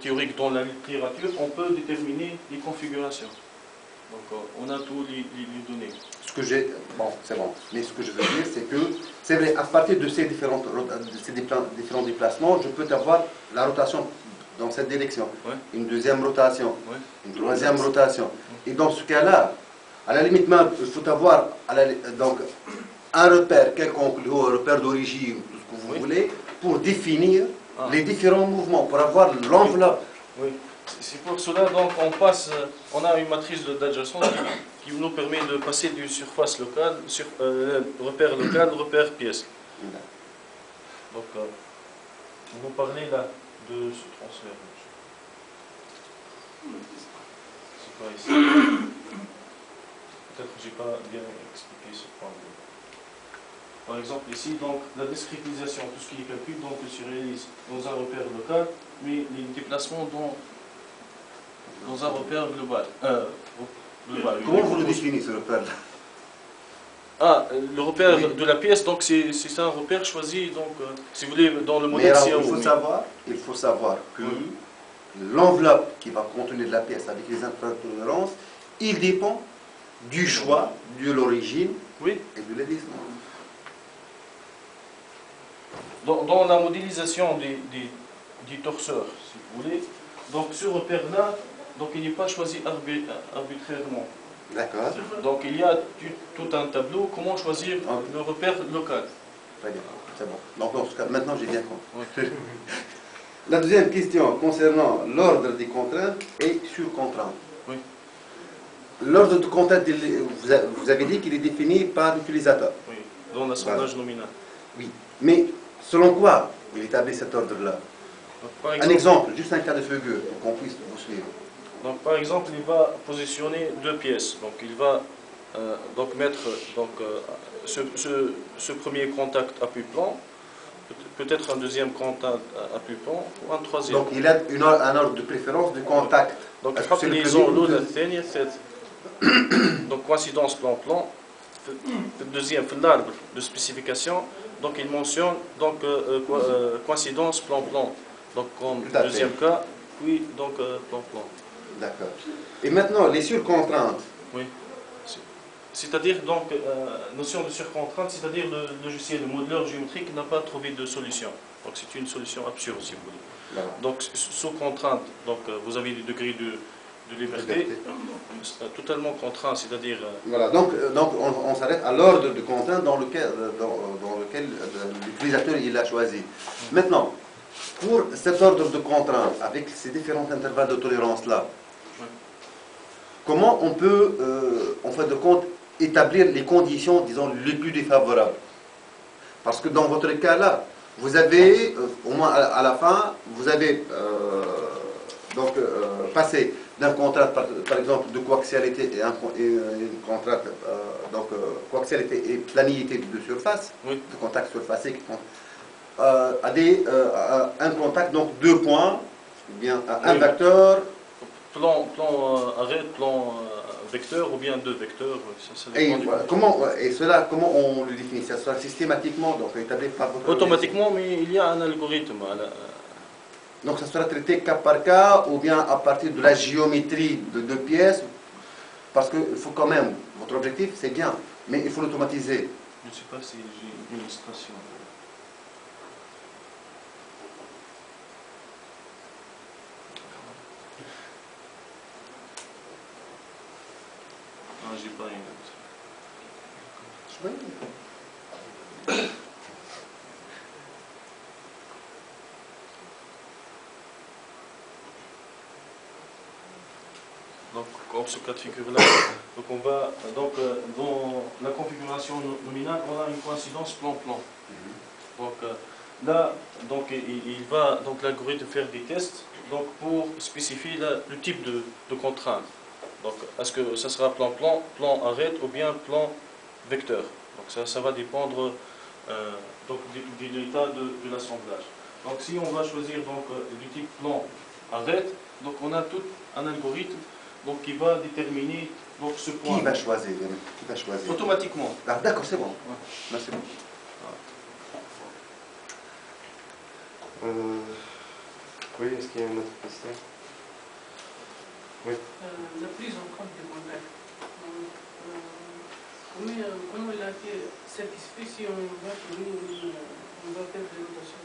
théorique dans la littérature, on peut déterminer les configurations. Donc on a tous les données. Ce que j'ai... Bon, c'est bon. Mais ce que je veux dire, c'est que, c'est vrai, à partir de ces différents déplacements, je peux avoir la rotation dans cette direction. Ouais. Une deuxième rotation. Ouais. Une troisième rotation. Et dans ce cas-là, à la limite même, il faut avoir donc, un repère quelconque, un repère d'origine, tout ce que vous Oui. voulez, pour définir Ah. les différents mouvements, pour avoir l'enveloppe. Oui. C'est pour cela donc on a une matrice d'adjacence qui nous permet de passer d'une surface locale, repère local, repère pièce. Donc vous parlez là de ce transfert. C'est pas ici. Peut-être que j'ai pas bien expliqué ce point. Par exemple ici, donc la discrétisation, tout ce qui est calcul, donc se réalise dans un repère local, mais les déplacements dans un repère global. Comment vous le définissez, ce repère-là? Ah, le repère Oui. de la pièce, donc c'est un repère choisi, donc si vous voulez, dans le Mais modèle alors, CAO. il faut savoir que l'enveloppe qui va contenir la pièce avec les intervalles de tolérance, il dépend du choix, de l'origine Oui. et de l'édissement. Dans la modélisation des torseurs, si vous voulez, donc ce repère-là, donc il n'est pas choisi arbitrairement. D'accord. Donc il y a tout un tableau, comment choisir le repère local. Très bien, c'est bon. Donc dans ce cas, maintenant j'ai bien compris. Oui. La deuxième question concernant l'ordre des contraintes et sur contrainte. Oui. L'ordre de contrainte, vous avez dit qu'il est défini par l'utilisateur. Oui, dans l'assemblage nominal. Oui. Mais selon quoi il établit cet ordre-là? Donc, par Un exemple, exemple, juste un cas de figure pour qu'on puisse vous suivre. donc, par exemple, il va positionner deux pièces. Donc il va donc mettre ce premier contact à plan, peut-être un deuxième contact à plan, ou un troisième. Donc il a un ordre de préférence de contact. Donc Est-ce que c'est le les premier ou le الثانية الثالثة. Donc coïncidence plan-plan. Le deuxième, l'arbre de spécification, donc il mentionne donc coïncidence plan-plan. Donc comme Tout à fait. deuxième cas, puis donc plan-plan. D'accord. Et maintenant, les surcontraintes. Oui. C'est-à-dire donc notion de surcontrainte, c'est-à-dire le logiciel, le modeleur géométrique n'a pas trouvé de solution. Donc c'est une solution absurde si vous voulez. Voilà. Donc sous contrainte, donc vous avez des degrés de liberté, totalement contraint, c'est-à-dire Voilà, donc on s'arrête à l'ordre de contrainte dans lequel l'utilisateur il a choisi. Maintenant, pour cet ordre de contrainte, avec ces différents intervalles de tolérance-là, comment on peut, en fin de compte, établir les conditions, disons, les plus défavorables. Parce que dans votre cas là, vous avez, au moins à la fin, vous avez passé d'un contrat, par exemple, de coaxialité et un contrat, coaxialité et planéité de surface, Oui. de contact surfacé, à un contact, donc 2 points, ou bien un Oui. vecteur. Plan arrêt, plan vecteur ou bien 2 vecteurs. Ça Et, dépend du voilà, et cela, comment on le définit? Ça sera systématiquement, donc établi par votre automatiquement, mais il y a un algorithme. Donc ça sera traité cas par cas ou bien à partir de la géométrie de 2 pièces, parce qu'il faut quand même, votre objectif c'est bien, mais il faut l'automatiser. Je ne sais pas si j'ai une illustration. Non, j'ai pas une. Donc, comme ce cas de figure-là, donc on va donc dans la configuration nominale, on a une coïncidence plan-plan. Donc là, donc il va donc l'algorithme faire des tests donc pour spécifier le type de contrainte. Donc est-ce que ça sera plan-plan, plan arrête ou bien plan vecteur. Donc ça va dépendre donc de l'état de l'assemblage. Donc si on va choisir donc du type plan arrête, donc on a tout un algorithme donc qui va déterminer donc ce point. Qui va choisir? Qui va choisir? Automatiquement. Ah, d'accord, c'est bon. Ouais. Merci beaucoup. Oui, est-ce qu'il y a une autre question? Oui. La prise en compte des contacts. Comment il a été satisfait si on va tourner, on va faire des rotations?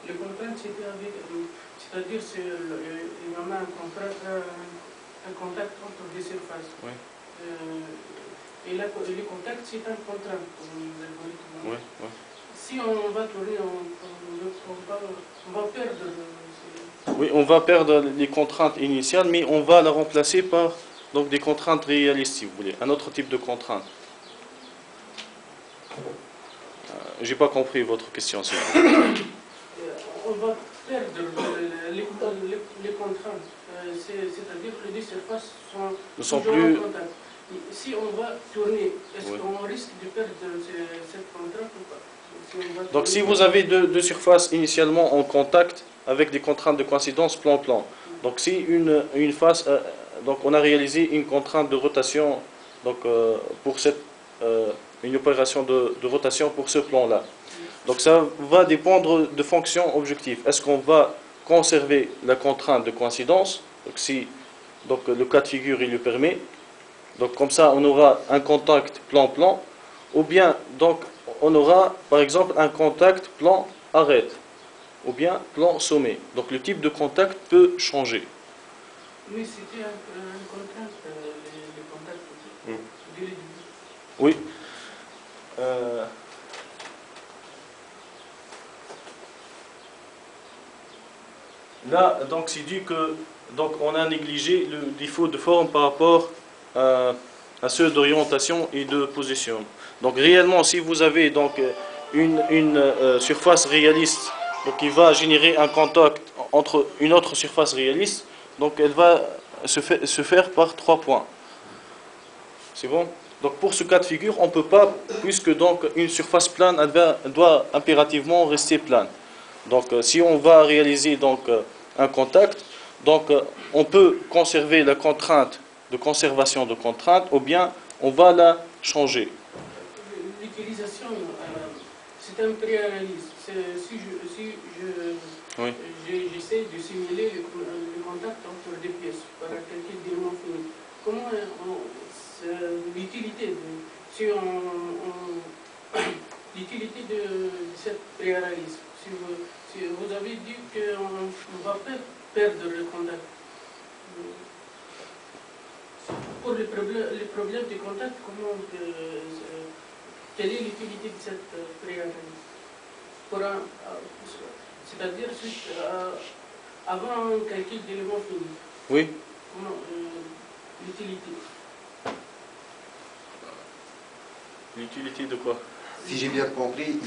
Les contraintes, c'était avec, c'est-à-dire il y en a un contact entre des surfaces. Oui. Et les contacts, c'est un contrainte pour l'algorithme. Oui, oui. Si on va tourner, on va perdre. Oui, on va perdre les contraintes initiales, mais on va la remplacer par donc, des contraintes réalistes, si vous voulez, un autre type de contrainte. J'ai pas compris votre question. On va perdre les contraintes, c'est-à-dire que les surfaces Ne sont toujours plus. en contact. Si on va tourner, est-ce Oui. qu'on risque de perdre cette contrainte ou pas? Donc si vous avez deux surfaces initialement en contact avec des contraintes de coïncidence plan-plan, donc si une face, donc on a réalisé une contrainte de rotation, donc pour une opération de rotation pour ce plan-là. Donc ça va dépendre de fonctions objectives. Est-ce qu'on va conserver la contrainte de coïncidence, donc si donc le cas de figure il le permet, donc comme ça on aura un contact plan-plan, ou bien donc on aura par exemple un contact plan arrête ou bien plan sommet. Donc le type de contact peut changer. Oui, c'était un contrainte, les contacts aussi, dès le début. Oui. Là, donc c'est dit que donc on a négligé le défaut de forme par rapport à ceux d'orientation et de position. Donc réellement, si vous avez donc une surface réaliste, donc qui va générer un contact entre une autre surface réaliste, donc elle va se faire par 3 points. C'est bon? Donc pour ce cas de figure, on ne peut pas, puisque donc une surface plane elle doit impérativement rester plane. Donc si on va réaliser donc un contact, donc on peut conserver la contrainte de conservation de contrainte, ou bien on va la changer. L'utilisation, c'est un préanalyse. Oui. J'essaie de simuler le contact entre des pièces par un calcul d'éléments finis. Comment l'utilité l'utilité de cette préanalyse? Si vous avez dit qu'on va perdre le contact. Pour les problèmes de contact, quelle est l'utilité de cette préanalyse? C'est-à-dire avant un calcul d'éléments finis. Oui. l'utilité. L'utilité de quoi? Si j'ai bien compris,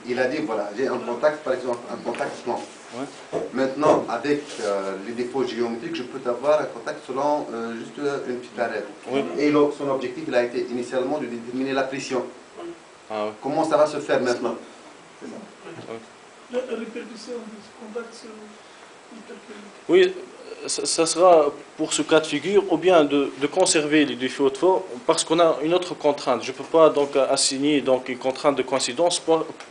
il a dit, voilà, j'ai un contact, par exemple, un contact plan. Ouais. Maintenant, avec les défauts géométriques, je peux avoir un contact selon juste une petite arête. Oui. Et son objectif, il a été initialement de déterminer la pression. Ah, ouais. Comment ça va se faire maintenant? La répercussion de ce contact sur l'hypercurité. Oui, ça sera pour ce cas de figure, ou bien de conserver les défauts de forme, parce qu'on a une autre contrainte. Je ne peux pas donc assigner donc, une contrainte de coïncidence,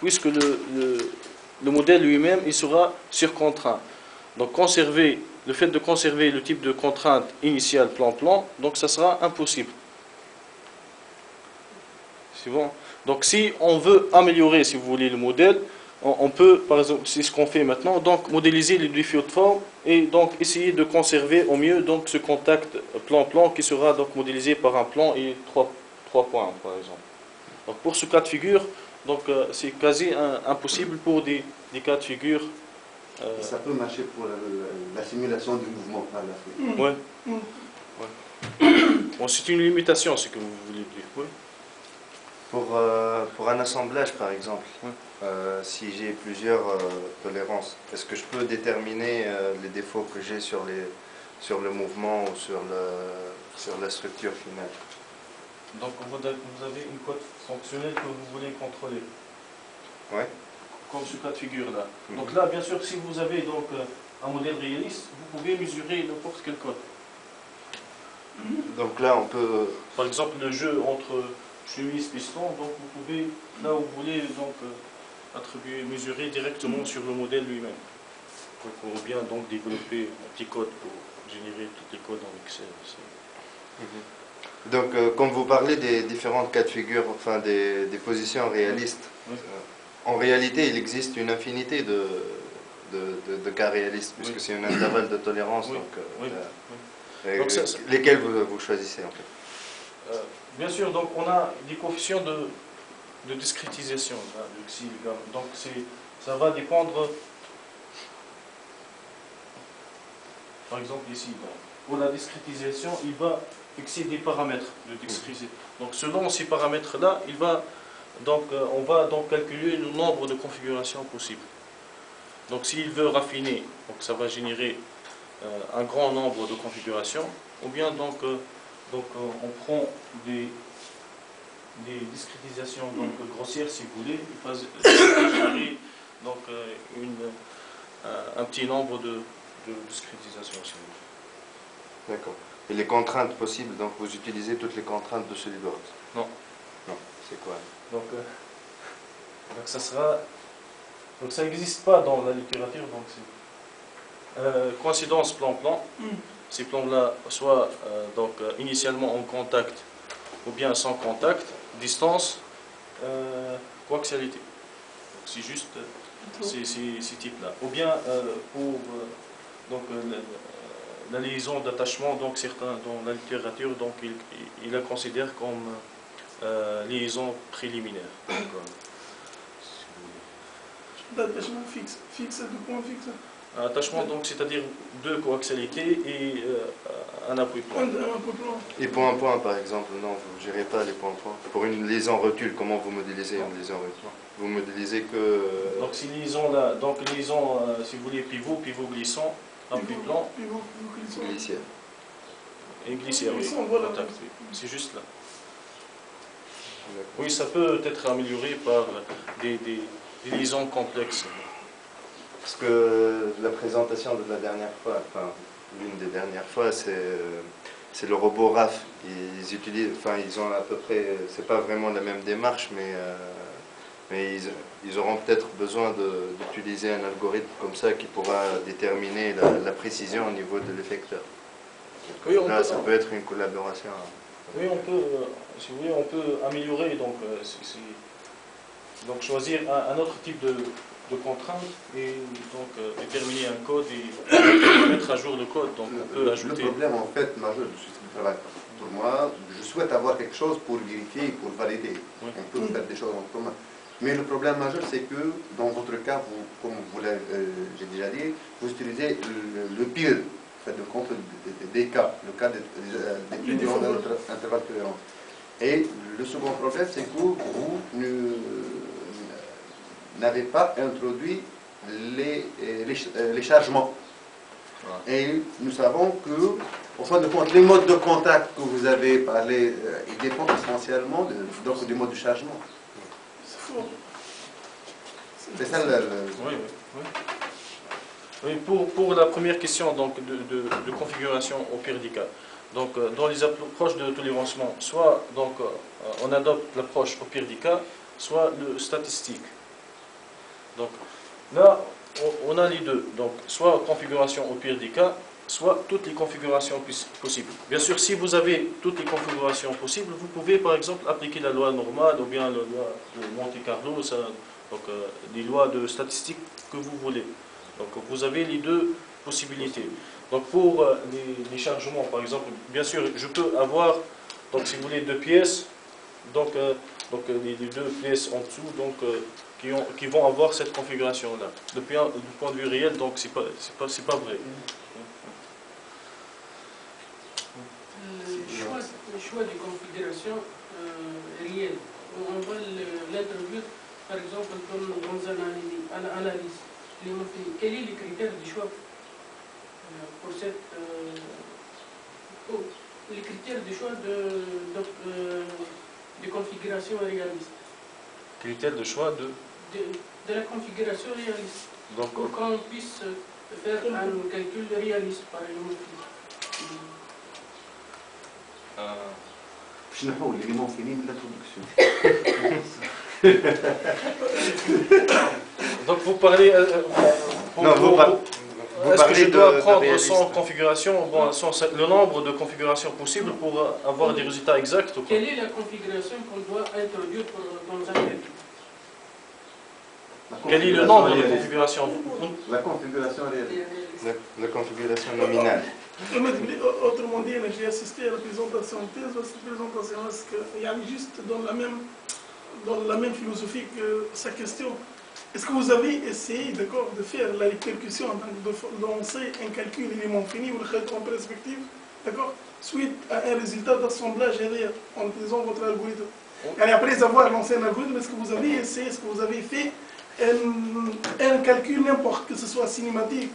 puisque le modèle lui-même il sera surcontreint. Donc le fait de conserver le type de contrainte initiale plan-plan, donc ça sera impossible. C'est bon. Donc si on veut améliorer, si vous voulez, le modèle, on peut, par exemple, c'est ce qu'on fait maintenant, donc modéliser les défauts de forme et donc essayer de conserver au mieux donc ce contact plan-plan qui sera donc modélisé par un plan et trois points, par exemple. Donc pour ce cas de figure, donc c'est quasi impossible pour des cas de figure. Et ça peut marcher pour la simulation du mouvement par la suite. Ouais. Ouais. Bon, c'est une limitation, ce que vous voulez dire. Oui. Pour un assemblage, par exemple, Ouais. si j'ai plusieurs tolérances, est-ce que je peux déterminer les défauts que j'ai sur le mouvement ou sur la structure finale? Donc vous avez une cote fonctionnelle que vous voulez contrôler. Oui. Comme ce cas de figure là. Donc là, bien sûr, si vous avez donc un modèle réaliste, vous pouvez mesurer n'importe quelle cote. Donc là, on peut... Par exemple, le jeu entre chemise piston, donc vous pouvez, là où vous voulez, donc mesurer directement sur le modèle lui-même. Pour bien donc développer un petit code pour générer toutes les codes en Excel. Donc, quand vous parlez des différentes cas de figure, enfin des positions réalistes, Oui. En réalité, il existe une infinité de cas réalistes, puisque c'est un intervalle de tolérance. Oui. Donc, Oui. et Donc, lesquels vous choisissez en fait? Bien sûr, donc on a des coefficients de discrétisation, là, de xi, de gamma. Donc ça va dépendre, par exemple ici, donc, pour la discrétisation, il va fixer des paramètres de discrétisation. Donc selon ces paramètres-là, on va donc calculer le nombre de configurations possibles. Donc s'il veut raffiner, donc ça va générer un grand nombre de configurations, ou bien donc on prend des discrétisations donc, grossières si vous voulez, il va générer donc, un petit nombre de discrétisations si vous voulez. D'accord. Et les contraintes possibles, donc vous utilisez toutes les contraintes de SolidWorks? Non. Non, c'est quoi? Donc ça sera... Donc ça n'existe pas dans la littérature, donc c'est... coïncidence plan-plan. Ces plans-là, soit initialement en contact ou bien sans contact, distance, coaxialité. C'est juste ces types-là. Ou bien pour la liaison d'attachement, donc certains dans la littérature, donc il la considère comme liaison préliminaire. D'attachement fixe, de point fixe. Un attachement, donc, c'est-à-dire deux coaxialités et un appui plan. Et point-point, par exemple, non, vous ne gérez pas les points-points. Pour une liaison rotule, comment vous modélisez une liaison rotule? Vous modélisez que... Donc, ces liaisons-là, donc liaison, si vous voulez, pivot glissant, appui plan. Pivot glissant. Glissière. Et glissière, oui. Voilà. Contact, oui. C'est juste là. Oui, ça peut être amélioré par des liaisons complexes. Parce que la présentation de la dernière fois, enfin, l'une des dernières fois, c'est le robot RAF. Ils utilisent, enfin, ils ont à peu près, c'est pas vraiment la même démarche, mais ils auront peut-être besoin d'utiliser un algorithme comme ça qui pourra déterminer la précision au niveau de l'effecteur. Oui, là, ça peut être une collaboration. Oui, on peut, si vous voulez, on peut améliorer, donc, donc choisir un autre type de contrainte et donc déterminer un code et mettre à jour le code. Donc on peut ajouter. Le problème en fait majeur du système de travail, pour moi, je souhaite avoir quelque chose pour vérifier, pour valider. Oui. On peut faire des choses en commun. Mais le problème majeur, c'est que dans votre cas, comme j'ai déjà dit, vous utilisez le pire faites de compte des cas, le cas des plus grands intervalles tolérants. Et le second problème, c'est que vous n'avez pas introduit les chargements. Et nous savons que, au fin de compte, les modes de contact que vous avez parlé, ils dépendent essentiellement du mode de chargement. C'est faux. C'est ça Oui, pour la première question donc, de configuration au pire des cas. Donc, dans les approches de tolérancement, soit donc, on adopte l'approche au pire des cas, soit le statistique. Donc, là, on a les deux. Donc, soit configuration au pire des cas, soit toutes les configurations possibles. Bien sûr, si vous avez toutes les configurations possibles, vous pouvez par exemple appliquer la loi normale ou bien la loi de Monte Carlo, donc les lois de statistique que vous voulez. Donc, vous avez les deux possibilités. Donc, pour les chargements, par exemple, bien sûr, je peux avoir, donc si vous voulez, deux pièces, donc les deux pièces en dessous, donc qui vont avoir cette configuration-là. Du point de vue réel, donc c'est pas vrai. Le choix de configuration réelle, on va l'introduire par exemple dans une analyse. Quel est le critère du choix pour cette les critères du choix de configuration réaliste? Critères de choix de la configuration réaliste. Donc, pour qu'on puisse faire un calcul réaliste, par exemple. Je n'ai pas l'élément fini de l'introduction. Donc vous parlez... Est-ce que je dois prendre son configuration, bon, le nombre de configurations possibles pour avoir des résultats exacts ou quoi? Quelle est la configuration qu'on doit introduire dans un calcul? Quel est le nombre de configurations? La configuration réelle. La configuration nominale. Autrement dit, j'ai assisté à la présentation de thèse. Cette présentation, il y a juste dans la même philosophie que sa question. Est-ce que vous avez essayé de faire la répercussion, de lancer un calcul élément fini ou le en perspective, suite à un résultat d'assemblage derrière, en utilisant votre algorithme? Et après avoir lancé un algorithme, est-ce que vous avez essayé, est-ce que vous avez fait un calcul n'importe, que ce soit cinématique,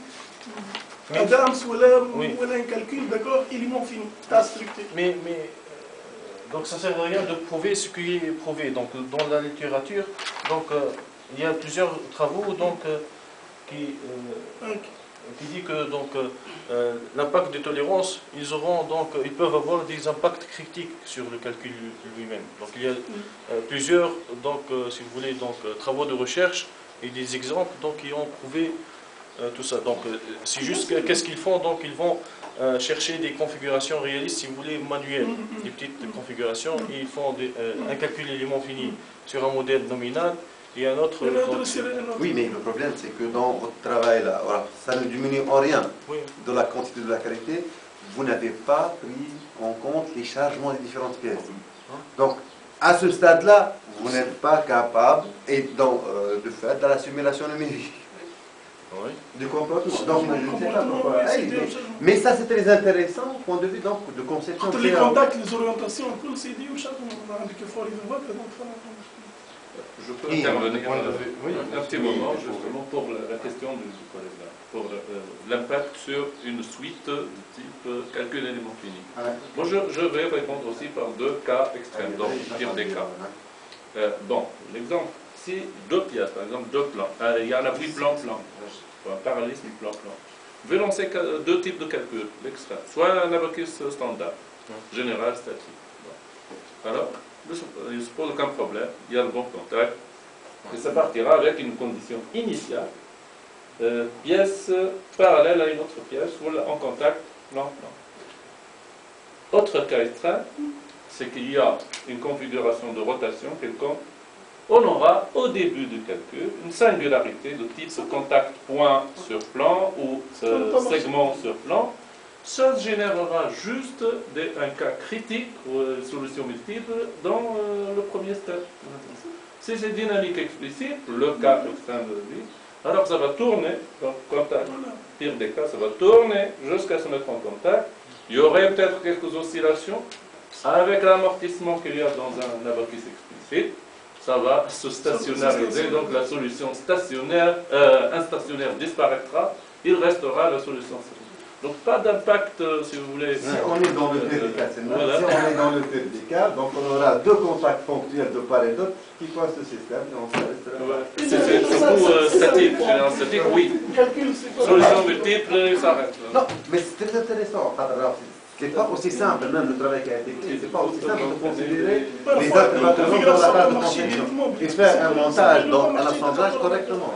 Adams ou un calcul, élément fini, tasse structurée. Donc ça ne sert à rien de prouver ce qui est prouvé. Donc dans la littérature, donc il y a plusieurs travaux donc qui dit que donc l'impact de tolérance, ils peuvent avoir des impacts critiques sur le calcul lui-même. Donc il y a plusieurs si vous voulez travaux de recherche et des exemples qui ont prouvé tout ça. Donc c'est juste qu'est-ce qu'ils font? Donc ils vont chercher des configurations réalistes, si vous voulez, manuelles, des petites configurations, et ils font un calcul élément fini sur un modèle nominal et un autre. Oui, mais le problème, c'est que dans votre travail, là, voilà, ça ne diminue en rien de la quantité de la qualité. Vous n'avez pas pris en compte les chargements des différentes pièces. Donc, à ce stade-là, vous n'êtes pas capable de faire de la simulation numérique. Oui. Du comportement. Donc, je ne sais pas pourquoi. Mais ça, c'est très intéressant au point de vue de conception. Entre les contacts, les orientations, c'est dit, je peux intervenir un petit moment justement pour la question du collègue, pour l'impact sur une suite de type calcul élément fini. Moi, je vais répondre aussi par deux cas extrêmes, donc pire des cas. Bon, l'exemple, si deux pièces, par exemple deux plans, il y a un abri plan-plan, un parallélisme plan-plan. Je vais lancer deux types de calculs, l'extrême, soit un abacus standard, général, statique. Bon. Alors, il se pose aucun problème, il y a le bon contact, et ça partira avec une condition initiale, pièce parallèle à une autre pièce, ou en contact plan-plan. Autre cas extrême, c'est qu'il y a une configuration de rotation quelconque. On aura au début du calcul une singularité de type contact point sur plan ou segment sur plan. Ça générera juste un cas critique ou une solution multiple dans le premier step. Si c'est dynamique explicite, le cas extrême de vie, Alors ça va tourner, donc contact, pire des cas, ça va tourner jusqu'à se mettre en contact. Il y aurait peut-être quelques oscillations. Avec l'amortissement qu'il y a dans un abaquis explicite, ça va se stationnariser, donc la solution stationnaire, instationnaire disparaîtra, il restera la solution stationnaire. Donc pas d'impact, si vous voulez. Si on est dans le pire des cas, voilà. si on est dans le pire des cas, donc on aura deux contacts ponctuels de part et d'autre qui coincent le système, et on se restera. Ouais. C'est surtout statique, général statique, oui. Solution multiple, ça reste. Non, mais c'est très intéressant. C'est pas aussi simple, même le travail qui a été fait, c'est pas aussi simple de considérer les actes dans la phase de conception et faire un montage, donc un assemblage correctement.